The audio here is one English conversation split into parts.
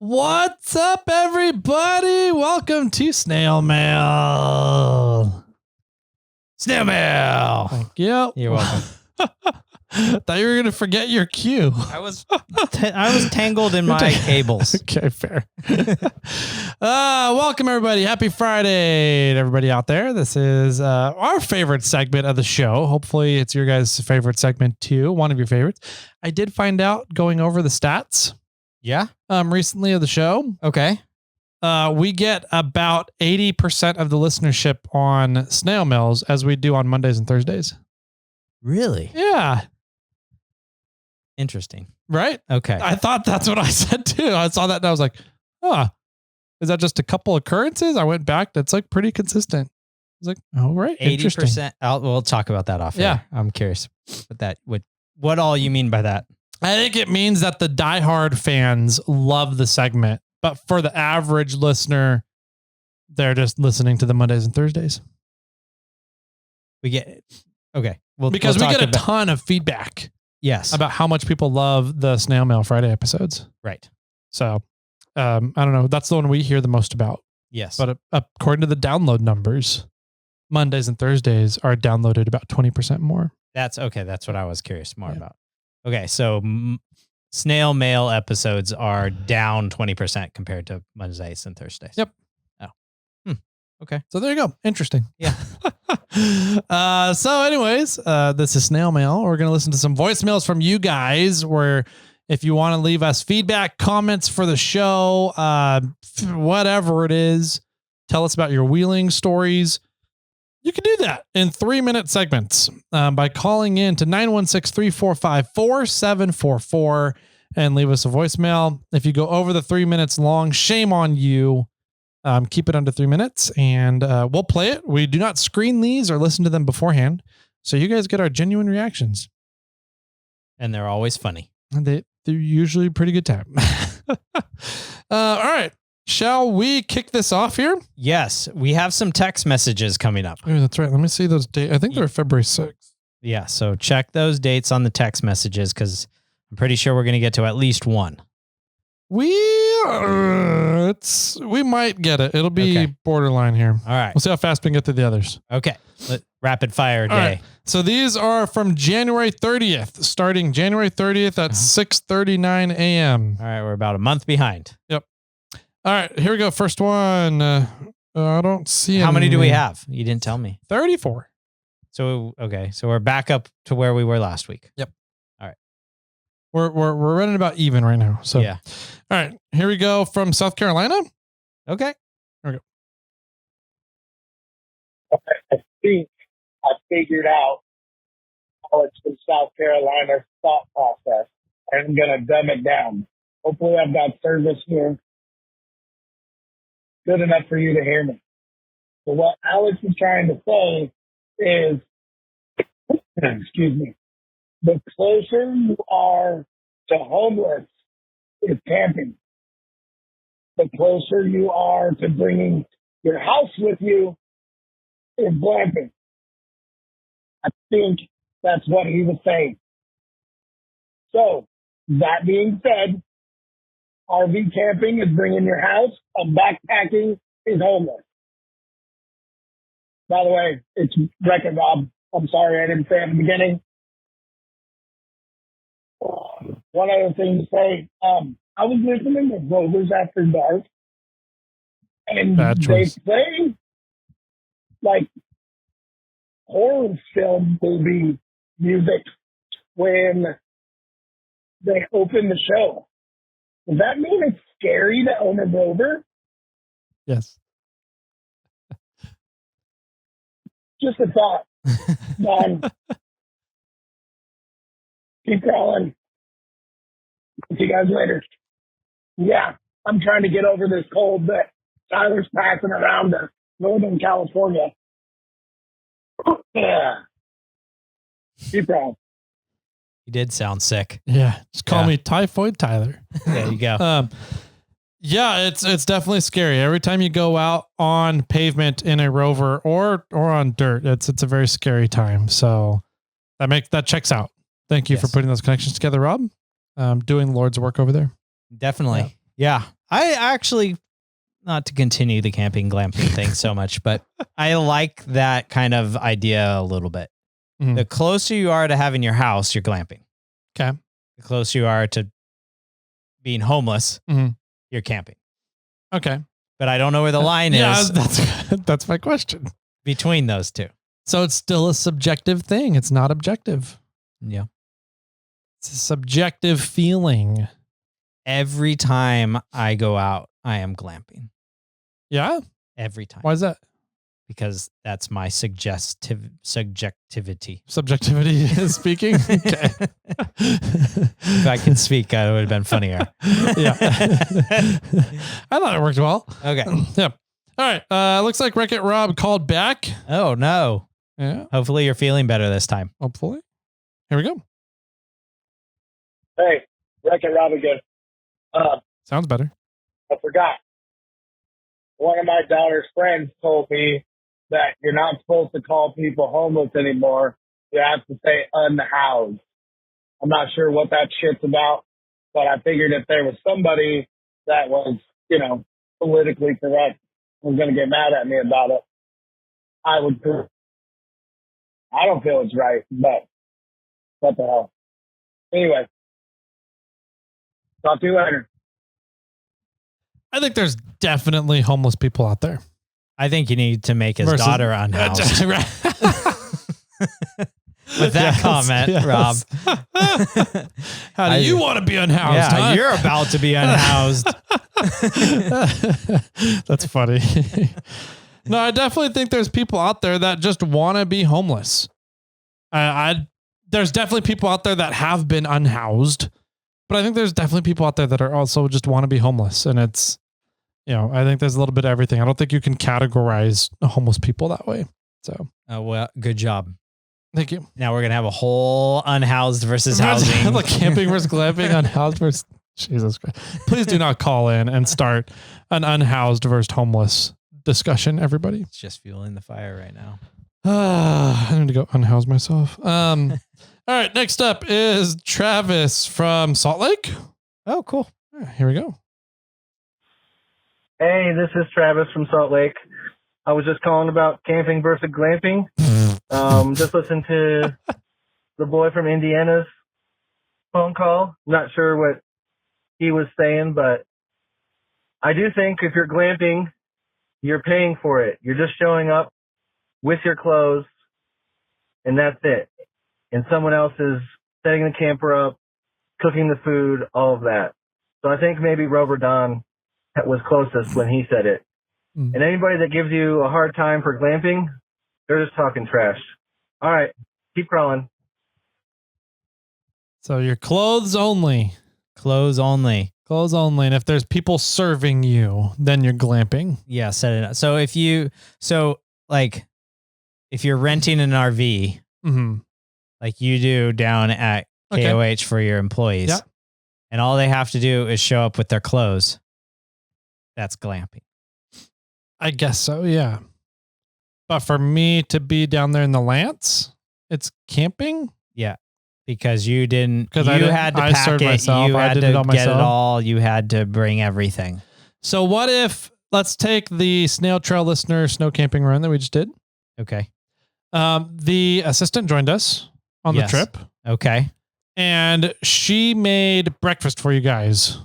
What's up, everybody? Welcome to SnailMail. SnailMail. Thank you. You're welcome. Thought you were going to forget your cue. I was tangled in my cables. Okay, fair. Welcome, everybody. Happy Friday to everybody out there. This is our favorite segment of the show. Hopefully, it's your guys' favorite segment, too. One of your favorites. I did find out going over the stats. Yeah. Recently of the show. Okay. We get about 80% of the listenership on snail mails as we do on Mondays and Thursdays. Really? Yeah. Interesting. Right? Okay. I thought that's what I said too. I saw that and I was like, is that just a couple occurrences? I went back. That's like pretty consistent. I was like, oh, right. 80%. We'll talk about that off air. I'm curious what all you mean by that. I think it means that the diehard fans love the segment, but for the average listener, they're just listening to the Mondays and Thursdays. We get okay. Because we get a ton of feedback. Yes. About how much people love the Snail Mail Friday episodes. Right. So, I don't know. That's the one we hear the most about. Yes. But according to the download numbers, Mondays and Thursdays are downloaded about 20% more. That's okay. That's what I was curious more about. Okay. So Snail Mail episodes are down 20% compared to Mondays and Thursdays. Yep. Oh. Okay. So there you go. Interesting. Yeah. So anyways, this is Snail Mail. We're going to listen to some voicemails from you guys where if you want to leave us feedback, comments for the show, whatever it is, tell us about your wheeling stories. You can do that in 3-minute segments by calling in to 916-345-4744 and leave us a voicemail. If you go over the 3 minutes long, shame on you. Keep it under 3 minutes and we'll play it. We do not screen these or listen to them beforehand. So you guys get our genuine reactions. And they're always funny. And they're usually a pretty good time. All right. Shall we kick this off here? Yes. We have some text messages coming up. Oh, that's right. Let me see those dates. I think they're February 6th. Yeah. So check those dates on the text messages because I'm pretty sure we're going to get to at least one. We might get it. It'll be borderline here. All right. We'll see how fast we can get to the others. Okay. Rapid fire day. Right. So these are from January 30th, starting January 30th at 6:39 a.m. All right. We're about a month behind. Yep. All right. Here we go. First one. I don't see How many do we have? You didn't tell me. 34. So, okay. So we're back up to where we were last week. Yep. All right. We're running about even right now. So yeah. All right. Here we go from South Carolina. Okay. Here we go. I think I figured out college from South Carolina's thought process. I'm going to dumb it down. Hopefully I've got service here good enough for you to hear me. So what Alex is trying to say is, excuse me, the closer you are to homeless is camping. The closer you are to bringing your house with you is glamping. I think that's what he was saying. So, that being said, RV camping is bringing your house, and backpacking is homeless. By the way, it's Wreck-It Rob. I'm sorry I didn't say it at the beginning. One other thing to say, I was listening to Rovers After Dark, and they play like horror film movie music when they open the show. Does that mean it's scary to own a Rover? Yes. Just a thought. Keep crawling. See you guys later. Yeah, I'm trying to get over this cold that Tyler's passing around to Northern California. Yeah. Keep crawling. You did sound sick. Yeah. Just call me Typhoid Tyler. There you go. Yeah, it's definitely scary. Every time you go out on pavement in a Rover or on dirt, it's a very scary time. So that checks out. Thank you for putting those connections together, Rob. Doing Lord's work over there. Definitely. Yeah. I actually, not to continue the camping glamping thing so much, but I like that kind of idea a little bit. Mhm. The closer you are to having your house, you're glamping. Okay. The closer you are to being homeless, Mhm. you're camping. Okay. But I don't know where the line Yeah, is that's my question. between those two. So it's still a subjective thing. It's not objective. Yeah. It's a subjective feeling. Every time I go out, I am glamping. Yeah. Every time. Why is that? Because that's my subjectivity. Subjectivity is speaking. Okay. If I could speak, it would have been funnier. Yeah. I thought it worked well. Okay. Yeah. All right. Looks like Wreck-It Rob called back. Oh, no. Yeah. Hopefully you're feeling better this time. Hopefully. Here we go. Hey, Wreck-It Rob again. Sounds better. I forgot. One of my daughter's friends told me that you're not supposed to call people homeless anymore. You have to say unhoused. I'm not sure what that shit's about, but I figured if there was somebody that was, politically correct, was going to get mad at me about it, I would. I don't feel it's right, but what the hell? Anyway, talk to you later. I think there's definitely homeless people out there. I think you need to make his daughter unhoused. With that comment, Rob. How do you want to be unhoused? Yeah, huh? you're about to be unhoused. That's funny. No, I definitely think there's people out there that just want to be homeless. There's definitely people out there that have been unhoused, but I think there's definitely people out there that are also just want to be homeless. And it's, I think there's a little bit of everything. I don't think you can categorize homeless people that way. So, well, good job. Thank you. Now we're going to have a whole unhoused versus housing. Like camping versus glamping, unhoused versus... Jesus Christ. Please do not call in and start an unhoused versus homeless discussion, everybody. It's just fueling the fire right now. I need to go unhouse myself. All right, next up is Travis from Salt Lake. Oh, cool. Here we go. Hey, this is Travis from Salt Lake. I was just calling about camping versus glamping. Just listened to the boy from Indiana's phone call. Not sure what he was saying, but I do think if you're glamping, you're paying for it. You're just showing up with your clothes, and that's it. And someone else is setting the camper up, cooking the food, all of that. So I think maybe Rover Don was closest when he said it. And anybody that gives you a hard time for glamping, they're just talking trash. All right, keep crawling. So your clothes only. Clothes only. Clothes only. And if there's people serving you, then you're glamping. Yeah, set it up. So if you're renting an RV, like you do down at KOH for your employees, and all they have to do is show up with their clothes, that's glamping. I guess so, yeah. But for me to be down there in the Lance, it's camping? Yeah. Because you didn't, because you had to pack it, myself. you I had did to it all get myself. it all, you had to bring everything. So what if, let's take the Snail Trail listener snow camping run that we just did. Okay. The assistant joined us on the trip. Okay. And she made breakfast for you guys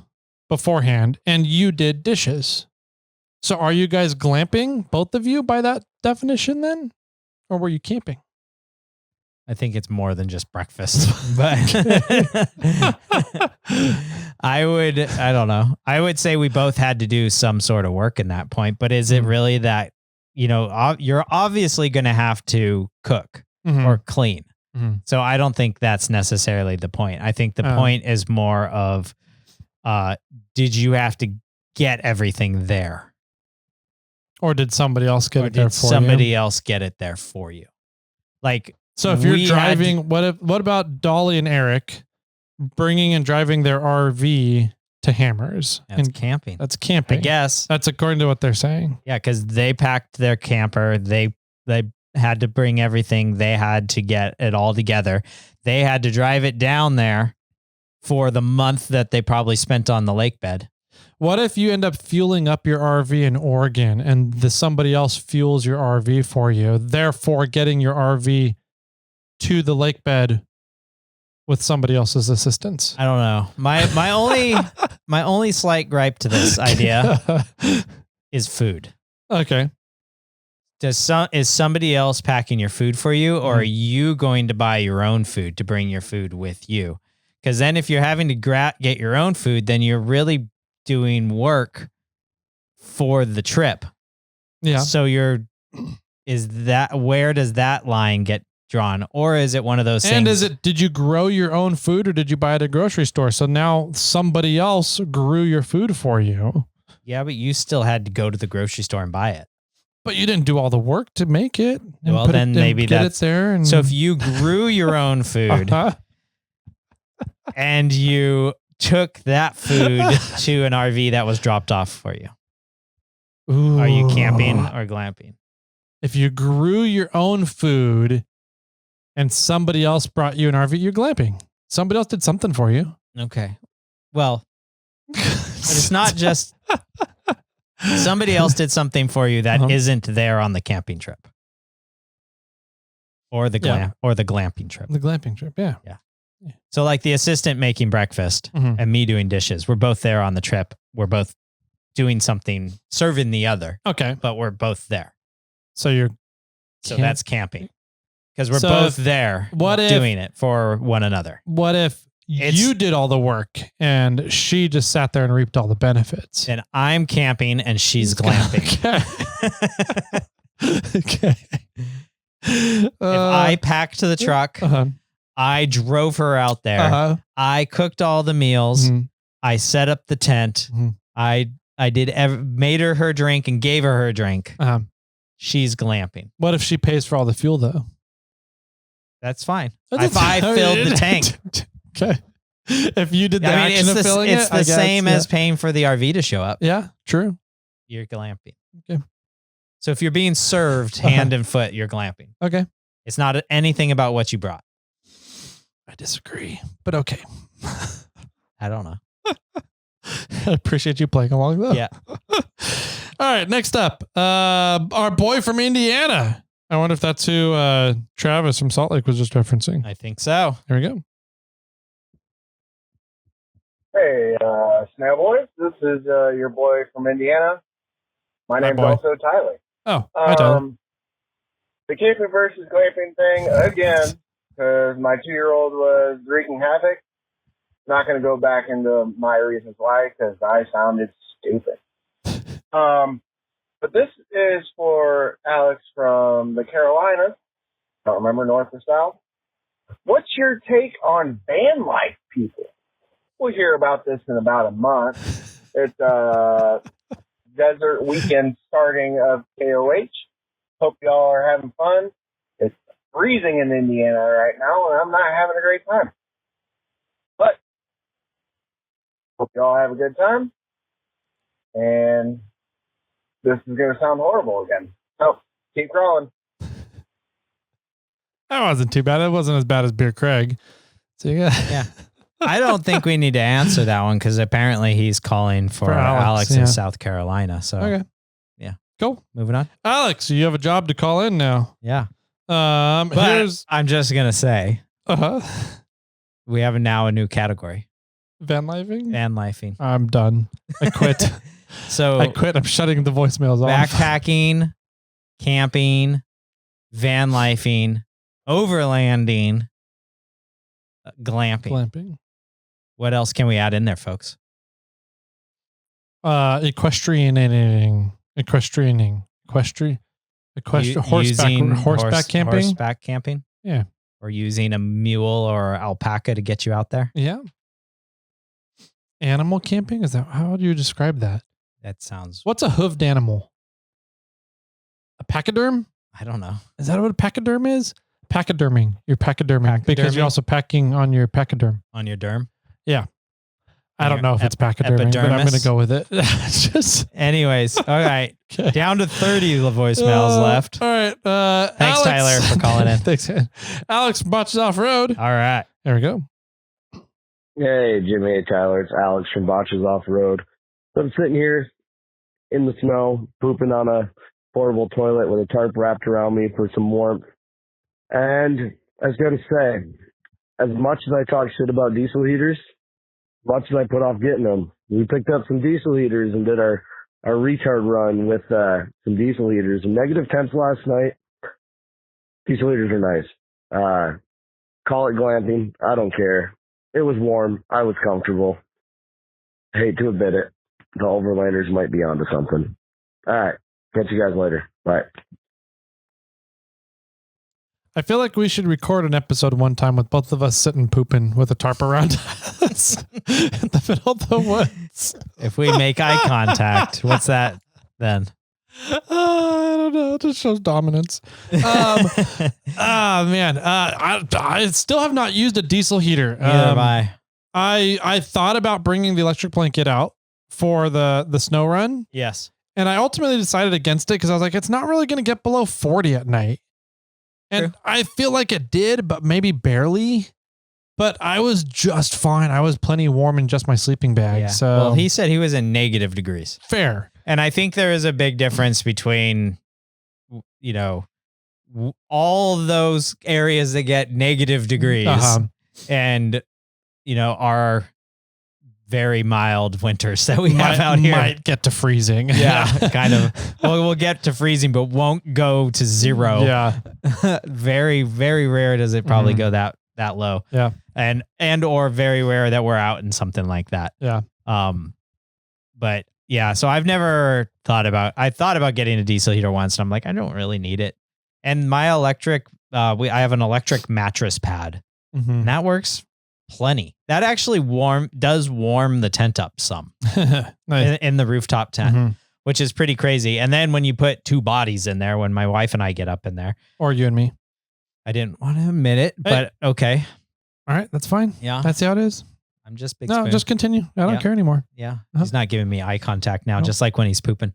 beforehand, and you did dishes. So are you guys glamping, both of you, by that definition then? Or were you camping? I think it's more than just breakfast, but I don't know. I would say we both had to do some sort of work in that point, but is it really that, you're obviously going to have to cook or clean. So I don't think that's necessarily the point. I think the point is more of, did you have to get everything there? Or did somebody else get it there for you? Somebody else get it there for you? Like, so if you're driving, what about Dolly and Eric bringing and driving their RV to Hammers? That's camping. That's camping. I guess. That's according to what they're saying. Yeah, because they packed their camper. They had to bring everything. They had to get it all together. They had to drive it down there for the month that they probably spent on the lake bed. What if you end up fueling up your RV in Oregon and somebody else fuels your RV for you, therefore getting your RV to the lake bed with somebody else's assistance? I don't know. My only slight gripe to this idea is food. Okay. Is somebody else packing your food for you, or are you going to buy your own food to bring your food with you? Because then if you're having to get your own food, then you're really doing work for the trip. Yeah. So where does that line get drawn? Or is it one of those things? And did you grow your own food or did you buy it at a grocery store? So now somebody else grew your food for you. Yeah, but you still had to go to the grocery store and buy it. But you didn't do all the work to make it. Well, then maybe that's there. And so if you grew your own food and you took that food to an RV that was dropped off for you, Ooh. are you camping or glamping? If you grew your own food and somebody else brought you an RV, you're glamping. Somebody else did something for you. Okay. Well, but it's not just somebody else did something for you that isn't there on the camping trip. Or the glamping trip. The glamping trip, yeah. So like the assistant making breakfast and me doing dishes, we're both there on the trip. We're both doing something, serving the other. Okay. But we're both there. So that's camping. Because we're both there doing it for one another. What if you did all the work and she just sat there and reaped all the benefits? And I'm camping and she's glamping. Okay. If I packed the truck, I drove her out there. I cooked all the meals. I set up the tent. I made her drink and gave her drink. She's glamping. What if she pays for all the fuel though? That's fine. If I filled the tank. Okay. If you did the action of filling it's the same as paying for the RV to show up. Yeah, true. You're glamping. Okay. So if you're being served hand and foot, you're glamping. Okay. It's not anything about what you brought. I disagree, but okay. I don't know. I appreciate you playing along though. Yeah. All right. Next up, our boy from Indiana. I wonder if that's who Travis from Salt Lake was just referencing. I think so. Here we go. Hey, Snail Boys. This is your boy from Indiana. My name's also Tyler. Oh, hi, Tyler. The camping versus glamping thing, again, because my 2-year-old was wreaking havoc. Not going to go back into my reasons why, because I sounded stupid. But this is for Alex from the Carolinas. Don't remember north or south. What's your take on van life, people? We'll hear about this in about a month. It's desert weekend starting of KOH. Hope y'all are having fun. It's freezing in Indiana right now, and I'm not having a great time. But hope y'all have a good time. And this is going to sound horrible again. So keep crawling. That wasn't too bad. It wasn't as bad as Beer Craig. So yeah. I don't think we need to answer that one because apparently he's calling for Alex in South Carolina. So okay. Yeah. Cool. Moving on. Alex, you have a job to call in now. Yeah. But I'm just gonna say we have now a new category. Van lifing? Van lifing. I'm done. I quit. So I quit. I'm shutting the voicemails off. Backpacking, camping, van lifing, overlanding, glamping. What else can we add in there, folks? Equestrianing. Horseback camping. Horseback camping. Yeah. Or using a mule or alpaca to get you out there. Yeah. Animal camping? Is that, how do you describe that? That sounds. What's a hoofed animal? A pachyderm? I don't know. Is that what a pachyderm is? Pachyderming. You're pachyderming because you're also packing on your pachyderm. On your derm? Yeah. I don't know if it's pachyderming, but I'm going to go with it. Just anyways. All right. Okay. Down to 30 voicemails left. All right. Thanks, Alex. Tyler, for calling in. Thanks. Alex from Botches Off-road. All right. There we go. Hey, Jimmy. Hey, Tyler. It's Alex from Botches Off-road. So I'm sitting here in the snow, pooping on a portable toilet with a tarp wrapped around me for some warmth. And I was going to say, as much as I talk shit about diesel heaters, much as I put off getting them, we picked up some diesel heaters and did our retard run with some diesel heaters. Negative temps last night. Diesel heaters are nice. Call it glamping. I don't care. It was warm. I was comfortable. I hate to admit it. The overlanders might be onto something. All right. Catch you guys later. Bye. I feel like we should record an episode one time with both of us sitting pooping with a tarp around us in the middle of the woods. If we make eye contact, what's that then? I don't know. It just shows dominance. Man. I still have not used a diesel heater. Neither have I. I thought about bringing the electric blanket out for the snow run. Yes. And I ultimately decided against it because I was like, it's not really going to get below 40 at night. And True. I feel like it did, but maybe barely. But I was just fine. I was plenty warm in just my sleeping bag. Yeah. So Well, he said he was in negative degrees. fair. And I think there is a big difference between, all those areas that get negative degrees and, our very mild winters that we have out here. Might get to freezing. Yeah, kind of. Well, we'll get to freezing, but won't go to zero. Yeah. Very, very rare does it probably go that low. Yeah. And or very rare that we're out in something like that. Yeah. But yeah, so I've never thought about getting a diesel heater once, and I'm like, I don't really need it. And my electric, I have an electric mattress pad, and that works plenty. That actually does warm the tent up some Nice. in the rooftop tent, which is pretty crazy. And then when you put two bodies in there, when my wife and I get up in there, Or you and me. I didn't want to admit it, but okay. All right. That's fine. Yeah. That's how it is. I'm just big No, spoon. just continue. I don't Yeah. care anymore. Yeah. He's not giving me eye contact now, Nope. just like when he's pooping.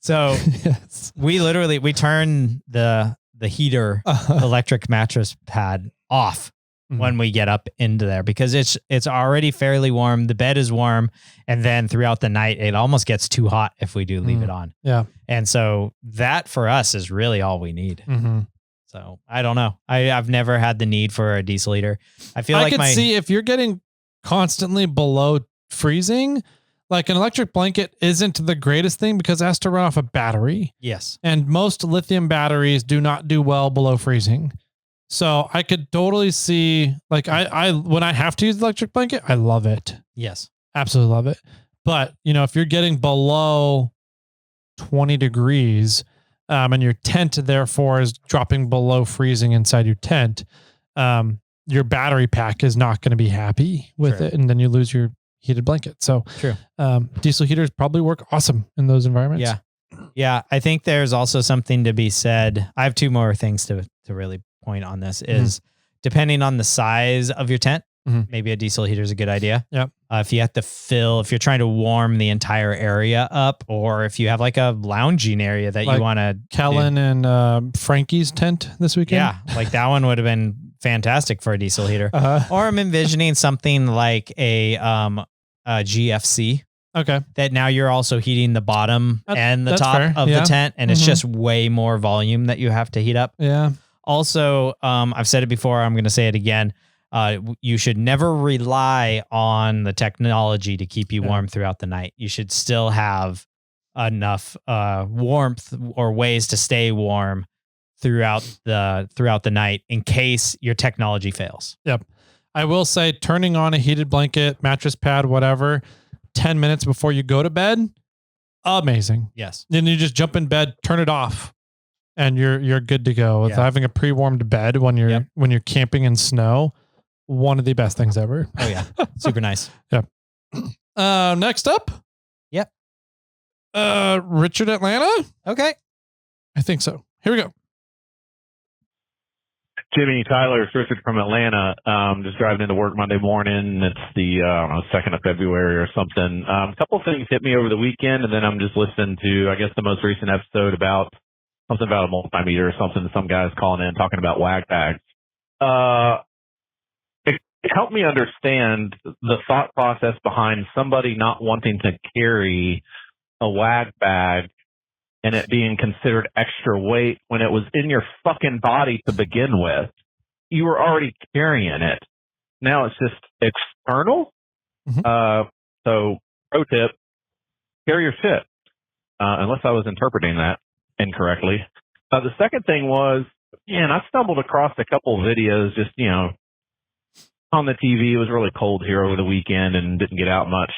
So Yes. we turn the heater electric mattress pad off when we get up into there because it's already fairly warm. The bed is warm. And then throughout the night, it almost gets too hot if we do leave it on. Yeah. And so that for us is really all we need. Mm-hmm. So I don't know. I've never had the need for a diesel heater. I feel I like could see if you're getting constantly below freezing, like an electric blanket isn't the greatest thing because it has to run off a battery. Yes. And most lithium batteries do not do well below freezing. So I could totally see, like, I when I have to use the electric blanket, I love it. Yes. Absolutely love it. But, if you're getting below 20 degrees, and your tent therefore is dropping below freezing inside your tent, your battery pack is not going to be happy with True. it. And then you lose your heated blanket. So True. Diesel heaters probably work awesome in those environments. Yeah. Yeah. I think there's also something to be said. I have two more things to really point on this is depending on the size of your tent, maybe a diesel heater is a good idea. Yep. If you have to if you're trying to warm the entire area up, or if you have like a lounging area that Like you want to Kellen and Frankie's tent this weekend. Yeah. Like that one would have been fantastic for a diesel heater. Or I'm envisioning something like a GFC. Okay. That now you're also heating the bottom and the that's top fair. of Yeah. the tent, and it's just way more volume that you have to heat up. Yeah. Also, I've said it before, I'm going to say it again. You should never rely on the technology to keep you warm throughout the night. You should still have enough warmth or ways to stay warm throughout the night in case your technology fails. Yep. I will say turning on a heated blanket, mattress pad, whatever, 10 minutes before you go to bed, amazing. Yes. Then you just jump in bed, turn it off, and you're good to go. With having a pre-warmed bed when you're camping in snow, one of the best things ever. Oh yeah. Super nice. Yep. Next up. Yep. Richard Atlanta. Okay. I think so. Here we go. Jimmy, Tyler, it's Richard from Atlanta. Just driving into work Monday morning. It's the 2nd of February or something. A couple of things hit me over the weekend, and then I'm just listening to, I guess, the most recent episode about something about a multimeter or something. Some guys calling in talking about wag bags. help me understand the thought process behind somebody not wanting to carry a wag bag and it being considered extra weight when it was in your fucking body to begin with. You were already carrying it. Now it's just external. So pro tip, carry your shit. Unless I was interpreting that incorrectly. The second thing was, man, I stumbled across a couple of videos just, on the TV. It was really cold here over the weekend and didn't get out much.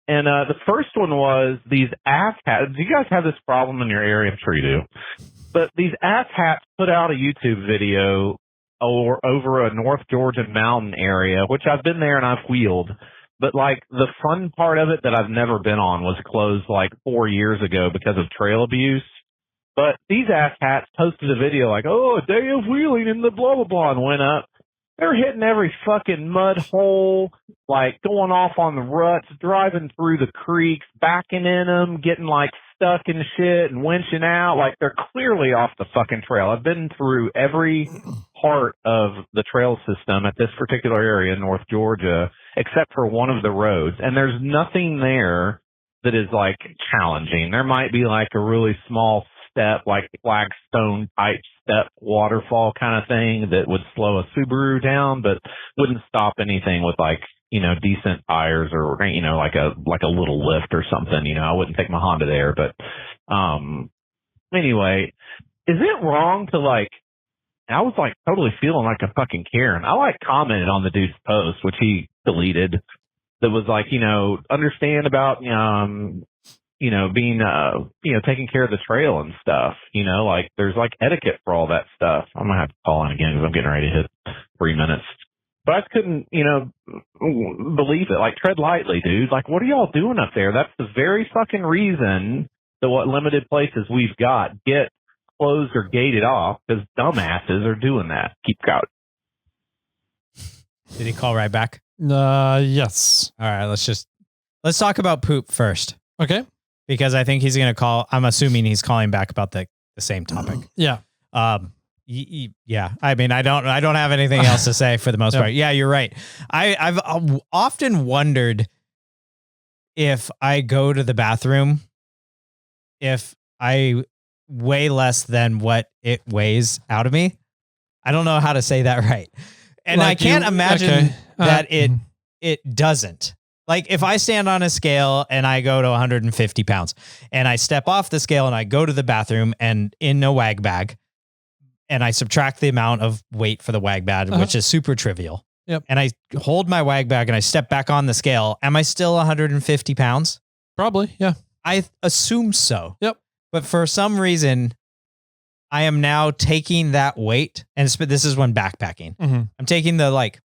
And the first one was these ass hats. Do you guys have this problem in your area? I'm sure you do. But these ass hats put out a YouTube video over a North Georgia mountain area, which I've been there and I've wheeled. But like the fun part of it that I've never been on was closed like 4 years ago because of trail abuse. But these ass hats posted a video like, oh, a day of wheeling in the blah, blah, blah, and went up. They're hitting every fucking mud hole, like going off on the ruts, driving through the creeks, backing in them, getting like stuck in shit and winching out. Like they're clearly off the fucking trail. I've been through every part of the trail system at this particular area in North Georgia, except for one of the roads. And there's nothing there that is like challenging. There might be like a really small step, like flagstone type step waterfall kind of thing that would slow a Subaru down, but wouldn't stop anything with like, decent tires or, like a little lift or something. I wouldn't take my Honda there, but, anyway, is it wrong to like, I was like totally feeling like a fucking Karen. I like commented on the dude's post, which he deleted, that was like, understand about, being, taking care of the trail and stuff, like there's like etiquette for all that stuff. I'm going to have to call in again because I'm getting ready to hit 3 minutes. But I just couldn't, believe it. Like, tread lightly, dude. Like, what are y'all doing up there? That's the very fucking reason that what limited places we've got get closed or gated off, because dumbasses are doing that. Keep out. Did he call right back? Yes. All right, let's talk about poop first. Okay. Because I think he's going to call. I'm assuming he's calling back about the same topic. Yeah. Yeah. I mean, I don't have anything else to say for the most part. Yeah, you're right. I've often wondered if I go to the bathroom, if I weigh less than what it weighs out of me. I don't know how to say that right. And like I can't imagine that it doesn't. Like if I stand on a scale and I go to 150 pounds and I step off the scale and I go to the bathroom and in a wag bag and I subtract the amount of weight for the wag bag, which is super trivial. Yep. And I hold my wag bag and I step back on the scale. Am I still 150 pounds? Probably. Yeah. I assume so. Yep. But for some reason, I am now taking that weight, and this is when backpacking. Mm-hmm. I'm taking the like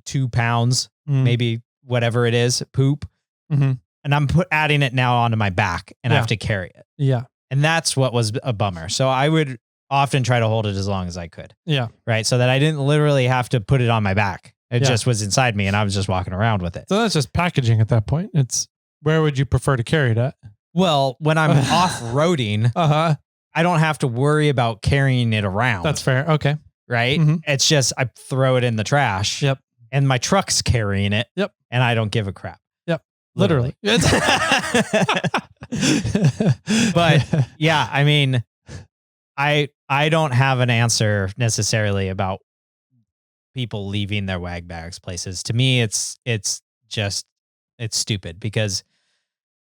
2 pounds, maybe whatever it is, poop, and I'm adding it now onto my back, and I have to carry it. Yeah, and that's what was a bummer. So I would often try to hold it as long as I could. Yeah, right, so that I didn't literally have to put it on my back. It just was inside me, and I was just walking around with it. So that's just packaging at that point. It's where would you prefer to carry it at? Well, when I'm off-roading, I don't have to worry about carrying it around. That's fair. Okay. Right? Mm-hmm. It's just I throw it in the trash. Yep. And my truck's carrying it. Yep. And I don't give a crap. Yep. Literally. But yeah, I mean, I don't have an answer necessarily about people leaving their wag bags places. To me, it's stupid because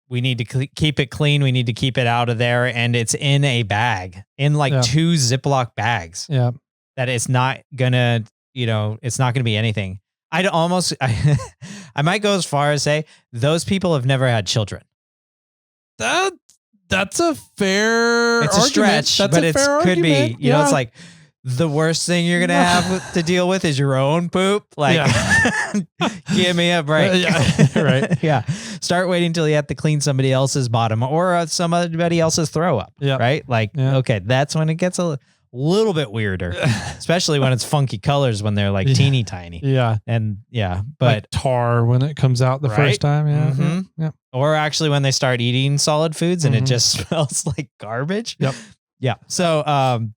we need to keep it clean. We need to keep it out of there. And it's in a bag, in like 2 Ziploc bags. Yeah. That it's not gonna, it's not gonna be anything. I might go as far as say those people have never had children. That's a fair It's a argument. stretch, but it could be, it's like the worst thing you're going to have to deal with is your own poop. Like, give me a break. Right. Yeah. Start waiting till you have to clean somebody else's bottom or somebody else's throw up. Yeah. Right. Like, okay, that's when it gets a little bit weirder, especially when it's funky colors when they're like teeny tiny. Yeah. And but like tar when it comes out the first time. Yeah. Mm-hmm. Yeah. Or actually when they start eating solid foods and it just smells like garbage. Yep. Yeah. So,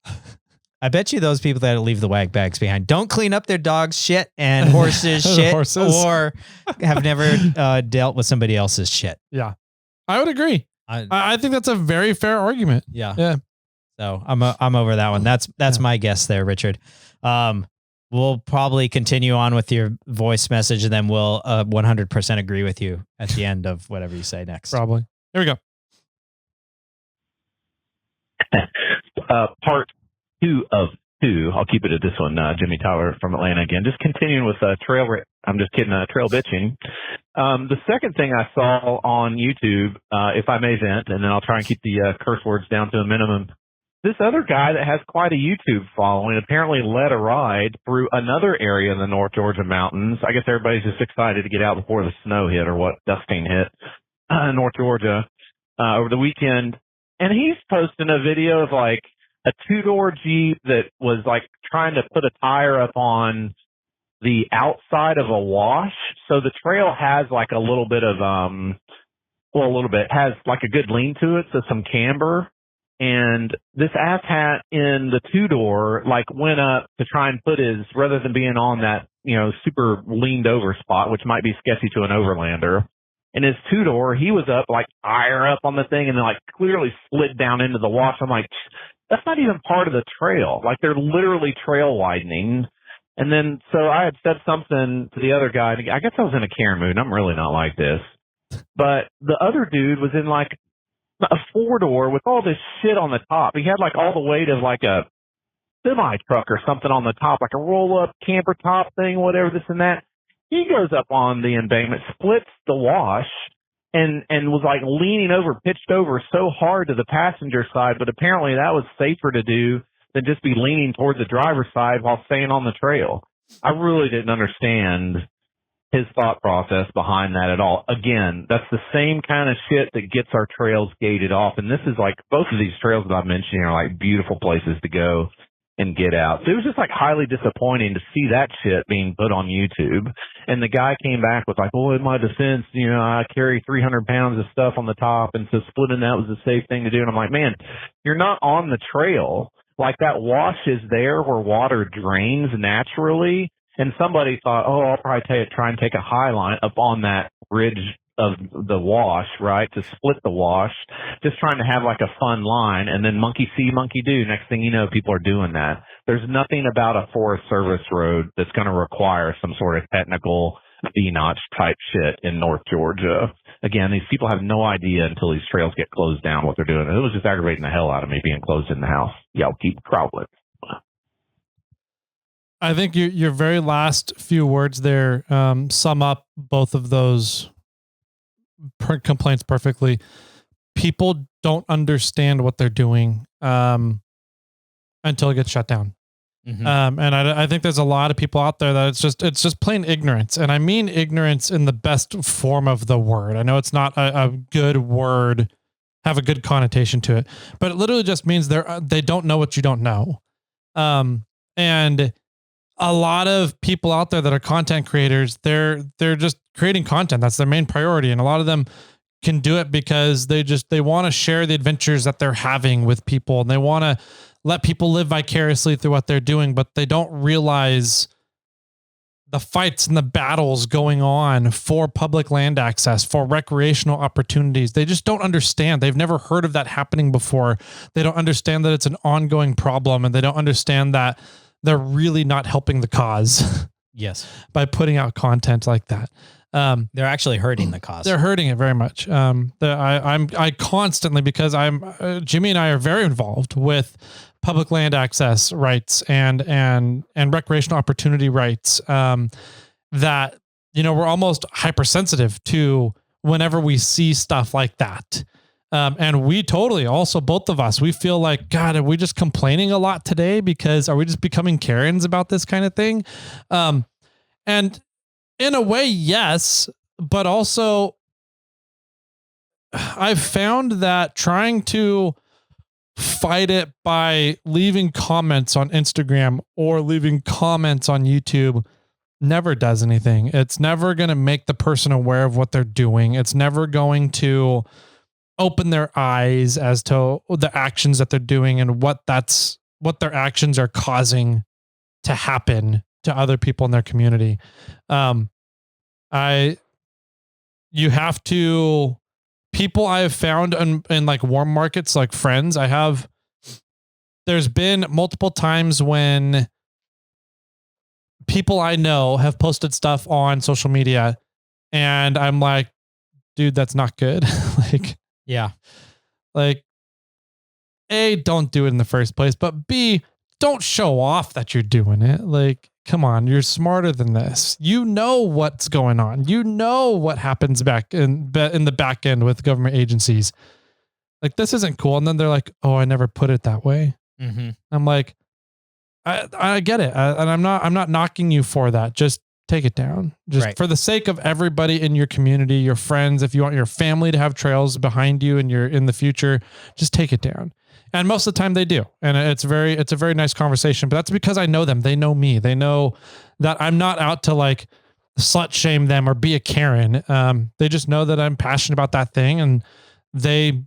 I bet you those people that leave the wag bags behind don't clean up their dog's shit and horses shit or have never dealt with somebody else's shit. Yeah. I would agree. I think that's a very fair argument. Yeah. Yeah. So I'm over that one. That's my guess there, Richard. We'll probably continue on with your voice message and then we'll 100% agree with you at the end of whatever you say next. Probably. Here we go. Part 2 of 2. I'll keep it at this one. Jimmy Tyler from Atlanta again. Just continuing with trail bitching. The second thing I saw on YouTube, if I may vent, and then I'll try and keep the curse words down to a minimum. This other guy that has quite a YouTube following apparently led a ride through another area in the North Georgia mountains. I guess everybody's just excited to get out before the snow hit or what dusting hit North Georgia over the weekend. And he's posting a video of like a 2-door Jeep that was like trying to put a tire up on the outside of a wash. So the trail has like a little bit of, has like a good lean to it. So some camber. And this asshat in the 2-door like went up to try and put his, rather than being on that, super leaned over spot, which might be sketchy to an overlander. In his 2-door, he was up like higher up on the thing and then like clearly slid down into the wash. I'm like, that's not even part of the trail. Like they're literally trail widening. And then, so I had said something to the other guy. I guess I was in a Karen mood. I'm really not like this. But the other dude was in like a 4-door with all this shit on the top. He had like all the weight of like a semi truck or something on the top, like a roll up camper top thing, whatever, this and that. He goes up on the embankment, splits the wash, and was like leaning over, pitched over so hard to the passenger side, but apparently that was safer to do than just be leaning towards the driver's side while staying on the trail. I really didn't understand his thought process behind that at all. Again, that's the same kind of shit that gets our trails gated off. And this is like, both of these trails that I'm mentioning are like beautiful places to go and get out. So it was just like highly disappointing to see that shit being put on YouTube. And the guy came back with like, well, in my defense, I carry 300 pounds of stuff on the top. And so splitting that was a safe thing to do. And I'm like, man, you're not on the trail. Like that wash is there where water drains naturally. And somebody thought, oh, I'll probably try and take a high line up on that ridge of the wash, right, to split the wash, just trying to have like a fun line, and then monkey see, monkey do. Next thing you know, people are doing that. There's nothing about a Forest Service road that's going to require some sort of technical V-notch type shit in North Georgia. Again, these people have no idea until these trails get closed down what they're doing. It was just aggravating the hell out of me being closed in the house. Y'all keep crawling. I think your very last few words there sum up both of those complaints perfectly. People don't understand what they're doing until it gets shut down. Mm-hmm. And I think there's a lot of people out there that it's just plain ignorance. And I mean ignorance in the best form of the word. I know it's not a good word, have a good connotation to it, but it literally just means they don't know what you don't know. And a lot of people out there that are content creators, they're just creating content. That's their main priority. And a lot of them can do it because they want to share the adventures that they're having with people, and they want to let people live vicariously through what they're doing, but they don't realize the fights and the battles going on for public land access, for recreational opportunities. They just don't understand. They've never heard of that happening before. They don't understand that it's an ongoing problem, and they don't understand that they're really not helping the cause. Yes. By putting out content like that. They're actually hurting the cause. They're hurting it very much. I constantly, because Jimmy and I are very involved with public land access rights and recreational opportunity rights, that, we're almost hypersensitive to whenever we see stuff like that. And we totally also, both of us, we feel like, God, are we just complaining a lot today? Because are we just becoming Karens about this kind of thing? And in a way, yes, but also I've found that trying to fight it by leaving comments on Instagram or leaving comments on YouTube never does anything. It's never going to make the person aware of what they're doing. It's never going to open their eyes as to the actions that they're doing and what that's what their actions are causing to happen to other people in their community. You have to, people I have found in like warm markets, like friends, there's been multiple times when people I know have posted stuff on social media and I'm like, dude, that's not good. Like, yeah. Like, A, don't do it in the first place, but B, don't show off that you're doing it. Like, come on, you're smarter than this. You know what's going on. You know what happens back in the back end with government agencies. Like, this isn't cool. And then they're like, oh, I never put it that way. Mm-hmm. I'm like, I get it. And I'm not knocking you for that. Just take it down. Just for the sake of everybody in your community, your friends, if you want your family to have trails behind you and you're in the future, just take it down. And most of the time they do. And it's a very nice conversation, but that's because I know them. They know me. They know that I'm not out to like slut shame them or be a Karen. They just know that I'm passionate about that thing. And they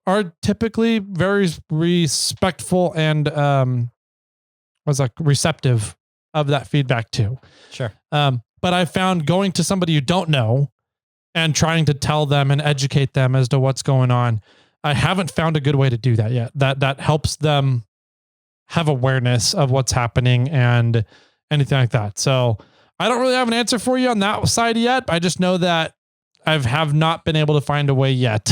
are typically very respectful and, receptive of that feedback too. Sure. But I found going to somebody you don't know and trying to tell them and educate them as to what's going on, I haven't found a good way to do that yet. That helps them have awareness of what's happening and anything like that. So I don't really have an answer for you on that side yet. I just know that I have not been able to find a way yet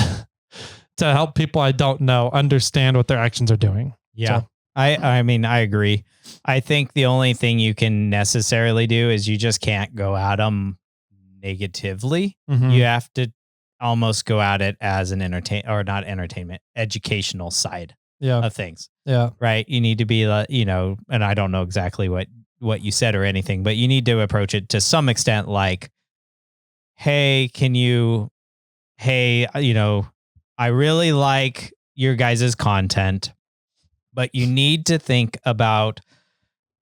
to help people I don't know understand what their actions are doing. Yeah. So. I mean, I agree. I think the only thing you can necessarily do is you just can't go at them negatively. Mm-hmm. You have to almost go at it as an educational side of things. Yeah. Right. You need to be, and I don't know exactly what you said or anything, but you need to approach it to some extent like, hey, I really like your guys' content, but you need to think about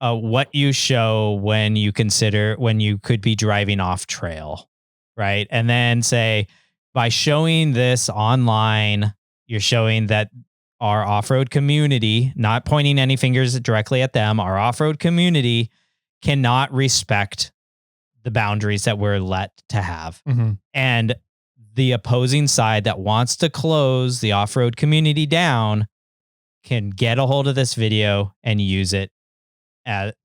what you show when you could be driving off trail, right? And then say, by showing this online, you're showing that our off-road community, not pointing any fingers directly at them, our off-road community cannot respect the boundaries that we're let to have. Mm-hmm. And the opposing side that wants to close the off-road community down can get a hold of this video and use it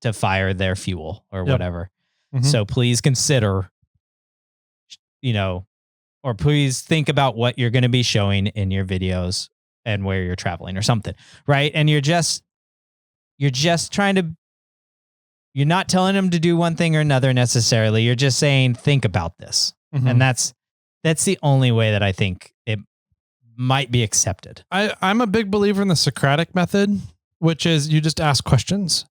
to fire their fuel or whatever. Mm-hmm. So please consider, or please think about what you're going to be showing in your videos and where you're traveling or something. Right. And you're just you're not telling them to do one thing or another necessarily. You're just saying, think about this. Mm-hmm. And that's the only way that I think it might be accepted. I'm a big believer in the Socratic method, which is you just ask questions,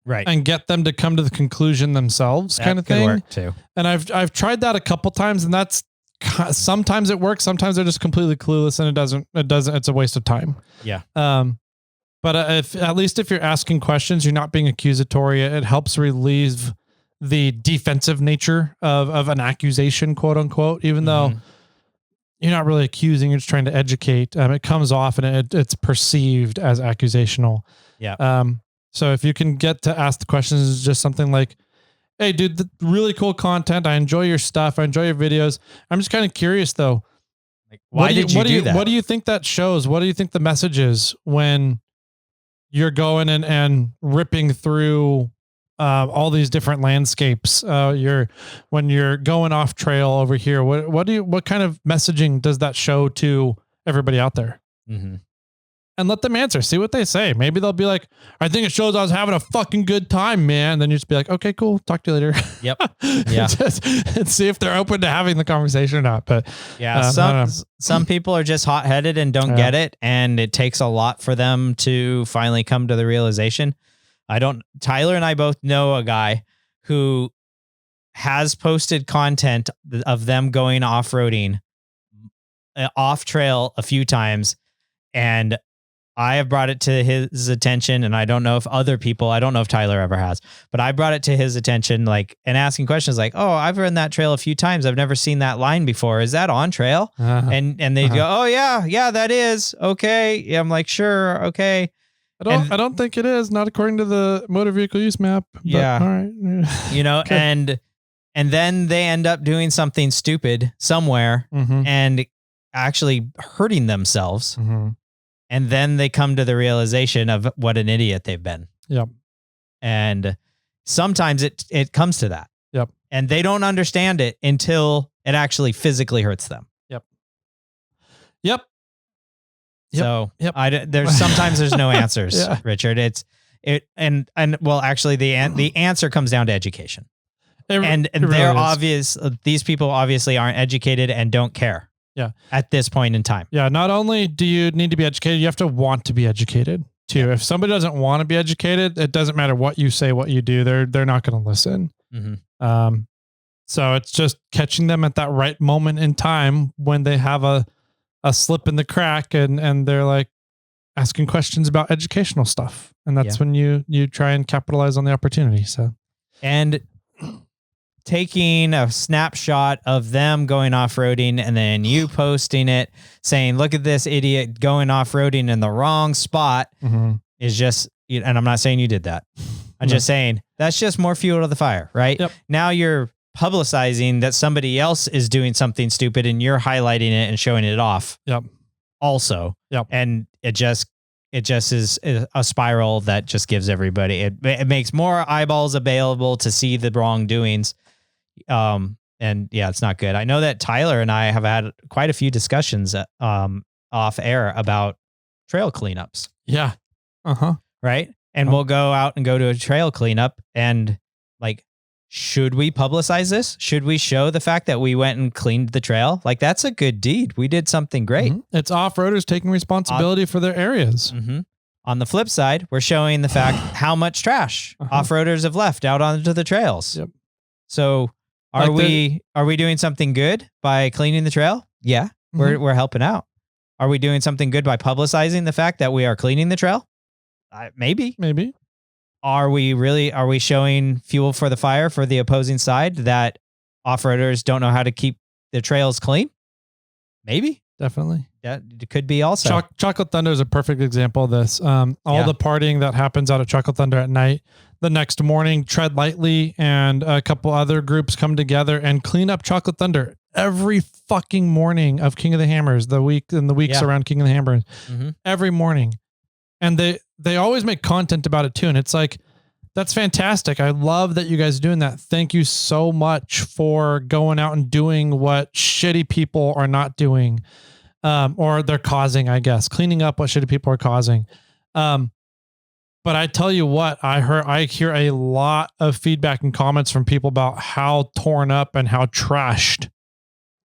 right, and get them to come to the conclusion themselves, that kind of could thing. work too. And I've tried that a couple times, and that's sometimes it works, sometimes they're just completely clueless, and it doesn't. It's a waste of time. Yeah. But at least if you're asking questions, you're not being accusatory. It helps relieve the defensive nature of an accusation, quote unquote, even though you're not really accusing, you're just trying to educate. It comes off and it's perceived as accusational. Yeah. So if you can get to ask the questions, it's just something like, hey dude, really cool content. I enjoy your stuff. I enjoy your videos. I'm just kind of curious though. Like, why did you do that? What do you think that shows? What do you think the message is when you're going and ripping through all these different landscapes? When you're going off trail over here, what kind of messaging does that show to everybody out there? Mm-hmm. And let them answer. See what they say. Maybe they'll be like, I think it shows I was having a fucking good time, man. Then you just be like, okay, cool. Talk to you later. Yep. Yeah. and see if they're open to having the conversation or not. But yeah, some people are just hot headed and don't get it. And it takes a lot for them to finally come to the realization. Tyler and I both know a guy who has posted content of them going off-roading off trail a few times. And I have brought it to his attention, and I don't know if Tyler ever has, but I brought it to his attention, like, and asking questions like, oh, I've ridden that trail a few times. I've never seen that line before. Is that on trail? And they go, oh yeah, that is. Okay. Yeah, I'm like, sure. Okay. I don't think it is, not according to the motor vehicle use map. But, Yeah. all right. You know, Okay. and then they end up doing something stupid somewhere Mm-hmm. and actually hurting themselves. Mm-hmm. And then they come to the realization of what an idiot they've been. Yep. And sometimes it comes to that. Yep. And they don't understand it until it actually physically hurts them. Yep. So Yep. there's sometimes there's no answers, Yeah. Richard. And well, actually the answer comes down to education. And It really they're is. obvious. These people obviously aren't educated and don't care. Yeah. At this point in time. Yeah. Not only do you need to be educated, you have to want to be educated too. If somebody doesn't want to be educated, it doesn't matter what you say, what you do. They're not going to listen. Mm-hmm. So it's just catching them at that right moment in time when they have a slip in the crack and they're like asking questions about educational stuff. And that's when you try and capitalize on the opportunity. So, and taking a snapshot of them going off-roading and then you posting it saying, look at this idiot going off-roading in the wrong spot is just, and I'm not saying you did that. I'm just saying that's just more fuel to the fire, right? Yep. Now you're publicizing that somebody else is doing something stupid and you're highlighting it and showing it off. Yep. Also. Yep. And it just is a spiral that just gives everybody, it makes more eyeballs available to see the wrongdoings. And yeah, it's not good. I know that Tyler and I have had quite a few discussions, off air about trail cleanups. yeah. Uh-huh. Right. And we'll go out and go to a trail cleanup and like, should we publicize this? Should we show the fact that we went and cleaned the trail? Like, that's a good deed. We did something great. It's off-roaders taking responsibility for their areas. Mm-hmm. On the flip side, we're showing the fact how much trash off-roaders have left out onto the trails. Yep. So are we doing something good by cleaning the trail? Yeah, we're helping out. Are we doing something good by publicizing the fact that we are cleaning the trail? Maybe. Are we showing fuel for the fire for the opposing side that off-roaders don't know how to keep the trails clean? Maybe. Definitely. Yeah, it could be also. Chocolate Thunder is a perfect example of this. All the partying that happens out at Chocolate Thunder at night, the next morning, Tread Lightly and a couple other groups come together and clean up Chocolate Thunder every fucking morning of King of the Hammers, the weeks around King of the Hammers, every morning. And they always make content about it too. And it's like, that's fantastic. I love that you guys are doing that. Thank you so much for going out and doing what shitty people are not doing. Or they're causing, I guess, cleaning up what shitty people are causing. But I tell you what, I hear a lot of feedback and comments from people about how torn up and how trashed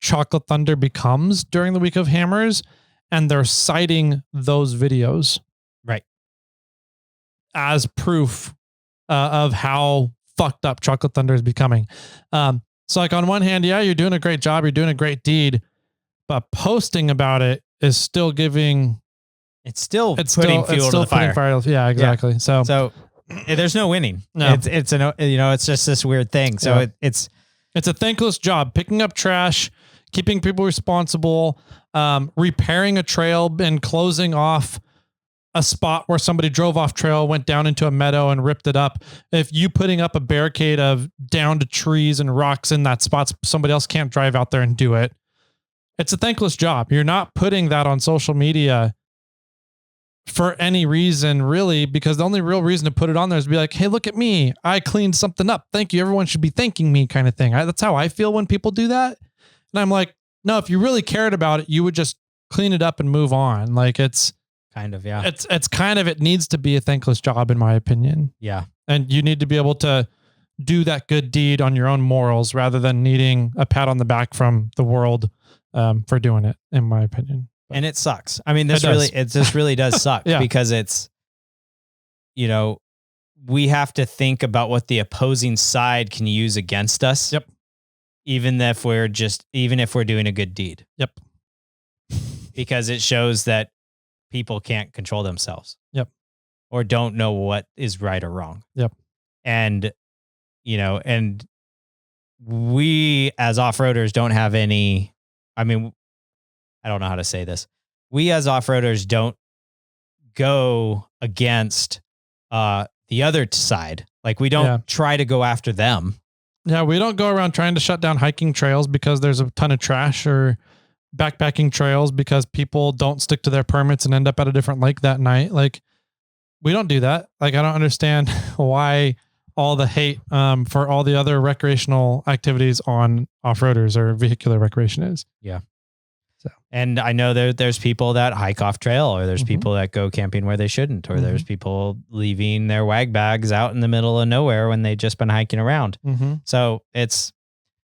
Chocolate Thunder becomes during the week of Hammers. And they're citing those videos. Right. As proof of how fucked up Chocolate Thunder is becoming. So like on one hand, yeah, you're doing a great job. You're doing a great deed, but posting about it is still giving. It's still putting fuel to the fire. Yeah, exactly. Yeah. So there's no winning. No. It's just this weird thing. So it's a thankless job, picking up trash, keeping people responsible, repairing a trail and closing off a spot where somebody drove off trail, went down into a meadow and ripped it up. If you putting up a barricade of down to trees and rocks in that spot, somebody else can't drive out there and do it. It's a thankless job. You're not putting that on social media for any reason, really, because the only real reason to put it on there is to be like, hey, look at me. I cleaned something up. Thank you. Everyone should be thanking me, kind of thing. That's how I feel when people do that. And I'm like, no, if you really cared about it, you would just clean it up and move on. Like it's kind of, yeah. It's kind of, it needs to be a thankless job, in my opinion. Yeah. And you need to be able to do that good deed on your own morals rather than needing a pat on the back from the world for doing it, in my opinion. But and it sucks. I mean, this really does suck because it's, we have to think about what the opposing side can use against us. Yep. Even if we're doing a good deed. Yep. Because it shows that people can't control themselves. Yep. Or don't know what is right or wrong. Yep. And, and we as off-roaders don't have any, I mean, I don't know how to say this. We as off-roaders don't go against the other side. Like we don't try to go after them. Yeah, we don't go around trying to shut down hiking trails because there's a ton of trash, or backpacking trails because people don't stick to their permits and end up at a different lake that night. Like, we don't do that. Like, I don't understand why all the hate for all the other recreational activities on off-roaders or vehicular recreation is. Yeah. So, and I know there's people that hike off trail, or there's people that go camping where they shouldn't, or there's people leaving their wag bags out in the middle of nowhere when they just been hiking around. So it's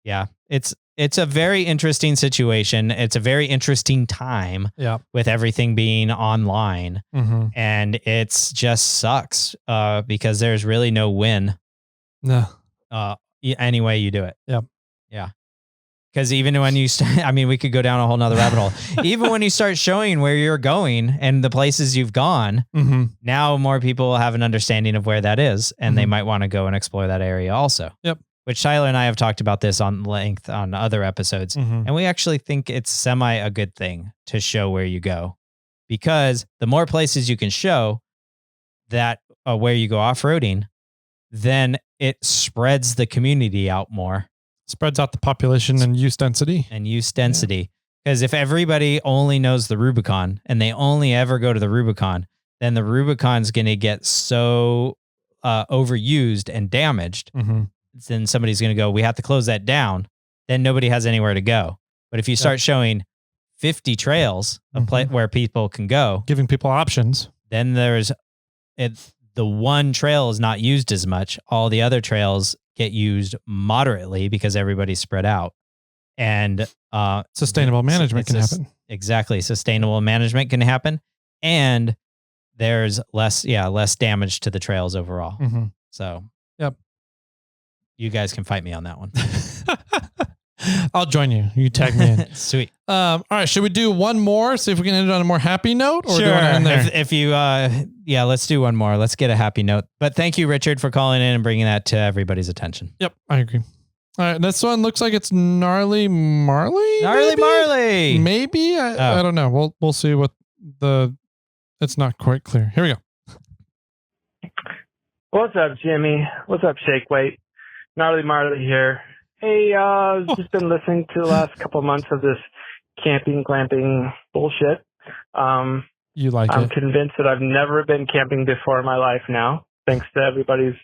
a very interesting situation. It's a very interesting time with everything being online. And it's just sucks because there's really no win. No. Any way you do it. Yep. Yeah. Because even when you I mean, we could go down a whole nother rabbit hole. Even when you start showing where you're going and the places you've gone, now more people have an understanding of where that is, and they might want to go and explore that area also. Yep. Which Tyler and I have talked about this on length on other episodes. And we actually think it's a good thing to show where you go, because the more places you can show that where you go off-roading, then it spreads the community out more. Spreads out the population and use density. Because if everybody only knows the Rubicon and they only ever go to the Rubicon, then the Rubicon's going to get so overused and damaged. Then somebody's going to go, we have to close that down. Then nobody has anywhere to go. But if you start showing 50 trails where people can go, giving people options, then the one trail is not used as much. All the other trails get used moderately because everybody's spread out. And sustainable management can happen. Exactly. Sustainable management can happen. And there's less damage to the trails overall. So, yep. You guys can fight me on that one. I'll join you. You tag me in. Sweet. All right. Should we do one more? See if we can end it on a more happy note? Or sure. Do you want to end there? If you, let's do one more. Let's get a happy note. But thank you, Richard, for calling in and bringing that to everybody's attention. Yep. I agree. All right. This one looks like it's Gnarly Marly. Gnarly Marly. Maybe. I don't know. We'll see what it's not quite clear. Here we go. What's up, Jimmy? What's up, Shake Weight? Gnarly Marly here. Hey, just been listening to the last couple of months of this camping, glamping bullshit. You like I'm it? convinced that I've never been camping before in my life now, thanks to everybody's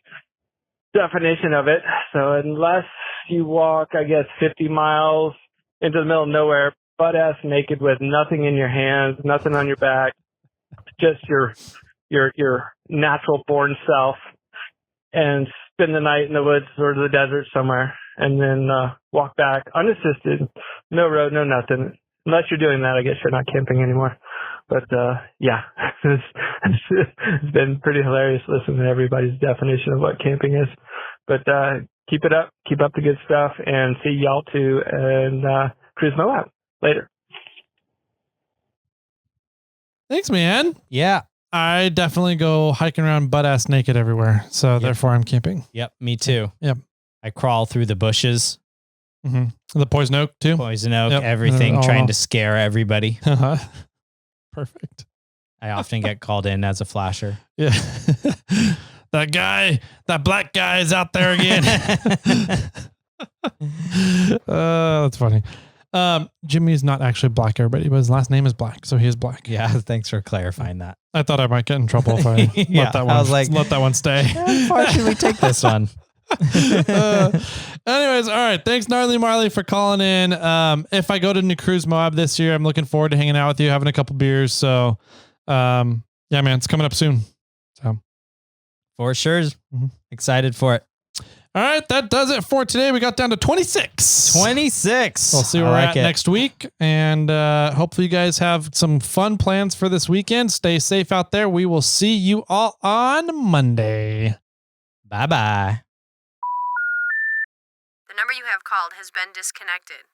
definition of it. So unless you walk, I guess, 50 miles into the middle of nowhere, butt-ass naked with nothing in your hands, nothing on your back, just your natural-born self, and spend the night in the woods or the desert somewhere, and then walk back unassisted, no road, no nothing. Unless you're doing that, I guess you're not camping anymore. But yeah, it's been pretty hilarious listening to everybody's definition of what camping is. But keep it up, keep up the good stuff, and see y'all too, and cruise Moab later. Thanks, man. Yeah. I definitely go hiking around butt ass naked everywhere. So therefore I'm camping. Yep. Me too. Yep. I crawl through the bushes. The poison oak too. Poison oak, everything, trying to scare everybody. Perfect. I often get called in as a flasher. Yeah. That black guy is out there again. That's funny. Jimmy's not actually black, everybody, but his last name is Black, so he is black. Yeah, thanks for clarifying that. I thought I might get in trouble if I let that one stay. How should we take this one? Anyways, all right. Thanks, Gnarly Marly, for calling in. If I go to New Cruise Moab this year, I'm looking forward to hanging out with you, having a couple beers. So, yeah, man, it's coming up soon. So, for sure. Excited for it. All right, that does it for today. We got down to 26. 26. We'll see where we're at next week. And hopefully you guys have some fun plans for this weekend. Stay safe out there. We will see you all on Monday. Bye-bye. The number you have called has been disconnected.